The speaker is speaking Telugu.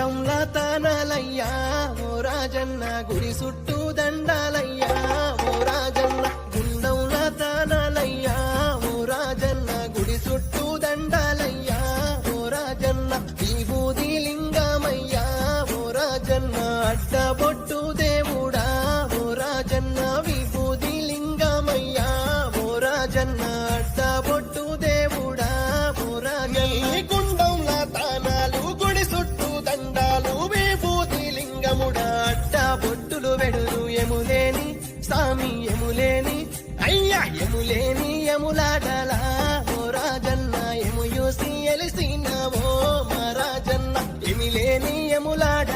గుండంలా తానాలయ్యా ఓ రాజన్న గుడి చుట్టూ దండాలయ్యా ఓ రాజన్న గుండంలా తానాలయ్యా ఓ రాజన్న గుడి చుట్టూ దండాలయ్యా ఓ రాజన్న విభూది లింగమయ్యా ఓ రాజన్న అడ్డబొట్టు దేవుడా ఓ రాజన్న విభూది లింగమయ్యా ఓ రాజన్న అడ్డబొట్టు దేవుడా ఓ రాజన్న గుండంలా తానాలు గుడి చుట్టూ దండాలు విభూతి లింగముడా అడ్డబొట్టులు వెడులు ఎములేని స్వామి ఎములేని అయ్యా ఎములేని ఎములాడలా ఓ రాజన్న ఎము యూసి ఎలిసినవో మా రాజన్న ఎమిలేని ఎములాడ